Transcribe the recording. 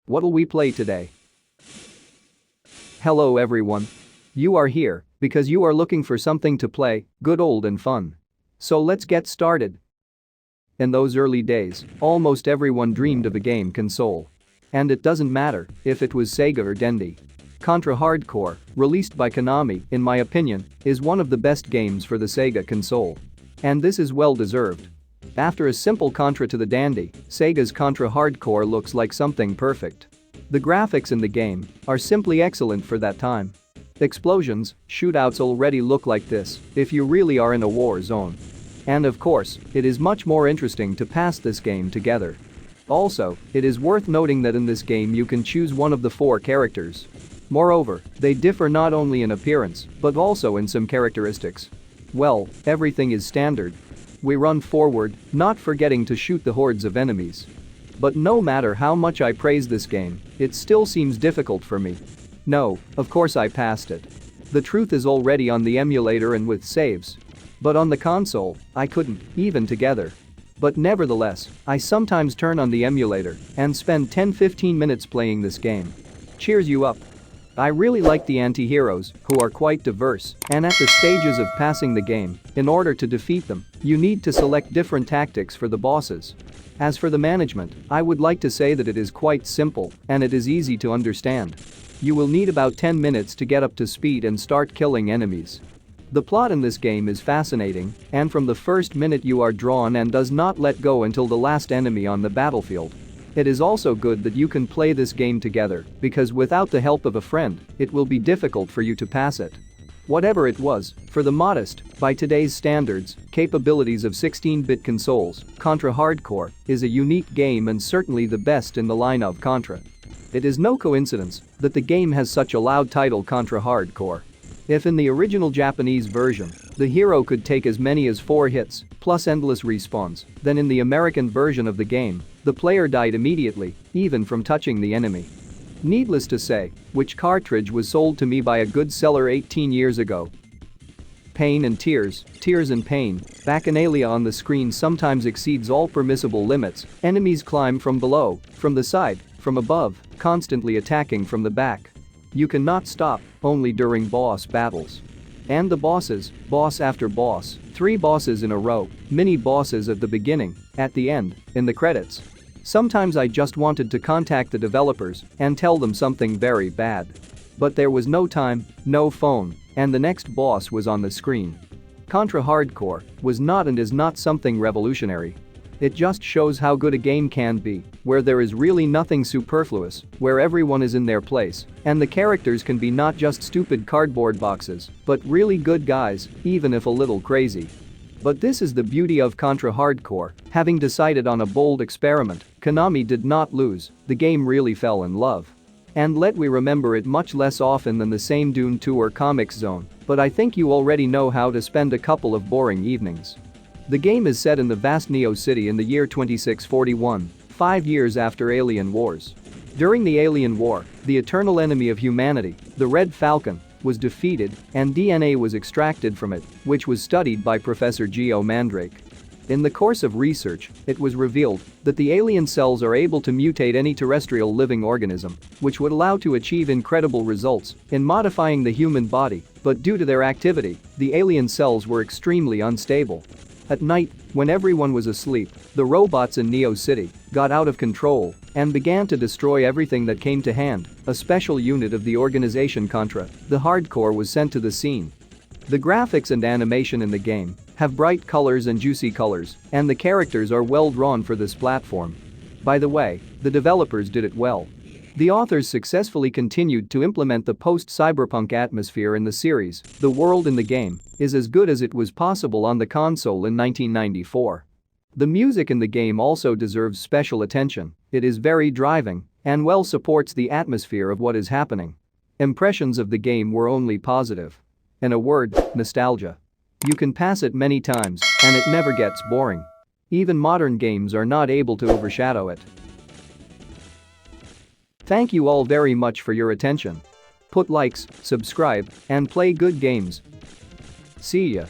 What'll we play today? Hello everyone. You are here because you are looking for something to play, good old and fun. So let's get started. In those early days, almost everyone dreamed of a game console. And it doesn't matter if it was Sega or Dendy. Contra Hard Corps, released by Konami, in my opinion, is one of the best games for the Sega console. And this is well deserved. After a simple Contra to the Dandy, Sega's Contra Hard Corps looks like something perfect. The graphics in the game are simply excellent for that time. Explosions, shootouts already look like this if you really are in a war zone. And of course, it is much more interesting to pass this game together. Also, it is worth noting that in this game you can choose one of the 4 characters. Moreover, they differ not only in appearance, but also in some characteristics. Well, everything is standard. We run forward, not forgetting to shoot the hordes of enemies. But no matter how much I praise this game, it still seems difficult for me. No, of course I passed it. The truth is already on the emulator and with saves. But on the console, I couldn't, even together. But nevertheless, I sometimes turn on the emulator and spend 10-15 minutes playing this game. Cheers you up. I really like the anti-heroes, who are quite diverse, and at the stages of passing the game, in order to defeat them, you need to select different tactics for the bosses. As for the management, I would like to say that it is quite simple, and it is easy to understand. You will need about 10 minutes to get up to speed and start killing enemies. The plot in this game is fascinating, and from the first minute you are drawn and does not let go until the last enemy on the battlefield. It is also good that you can play this game together, because without the help of a friend, it will be difficult for you to pass it. Whatever it was, for the modest, by today's standards, capabilities of 16-bit consoles, Contra Hard Corps is a unique game and certainly the best in the line of Contra. It is no coincidence that the game has such a loud title, Contra Hard Corps. If in the original Japanese version, the hero could take as many as 4 hits, plus endless respawns, then in the American version of the game, the player died immediately, even from touching the enemy. Needless to say, which cartridge was sold to me by a good seller 18 years ago. Pain and tears, tears and pain, Bacchanalia on the screen sometimes exceeds all permissible limits, enemies climb from below, from the side, from above, constantly attacking from the back. You cannot stop, only during boss battles. And the bosses, boss after boss, 3 bosses in a row, mini bosses at the beginning, at the end, in the credits. Sometimes I just wanted to contact the developers and tell them something very bad. But there was no time, no phone, and the next boss was on the screen. Contra Hard Corps was not and is not something revolutionary. It just shows how good a game can be, where there is really nothing superfluous, where everyone is in their place, and the characters can be not just stupid cardboard boxes, but really good guys, even if a little crazy. But this is the beauty of Contra Hard Corps. Having decided on a bold experiment, Konami did not lose, the game really fell in love. And let we remember it much less often than the same Dune 2 or Comics Zone, but I think you already know how to spend a couple of boring evenings. The game is set in the vast Neo City in the year 2641, 5 years after Alien Wars. During the Alien War, the eternal enemy of humanity, the Red Falcon, was defeated and DNA was extracted from it, which was studied by Professor Geo Mandrake. In the course of research, it was revealed that the alien cells are able to mutate any terrestrial living organism, which would allow to achieve incredible results in modifying the human body, but due to their activity, the alien cells were extremely unstable. At night, when everyone was asleep, the robots in Neo City got out of control and began to destroy everything that came to hand. A special unit of the organization Contra, the Hard Corps, was sent to the scene. The graphics and animation in the game have bright colors and juicy colors, and the characters are well drawn for this platform. By the way, the developers did it well. The authors successfully continued to implement the post-cyberpunk atmosphere in the series. The world in the game is as good as it was possible on the console in 1994. The music in the game also deserves special attention. It is very driving and well supports the atmosphere of what is happening. Impressions of the game were only positive. In a word, nostalgia. You can pass it many times and it never gets boring. Even modern games are not able to overshadow it. Thank you all very much for your attention. Put likes, subscribe, and play good games. See ya.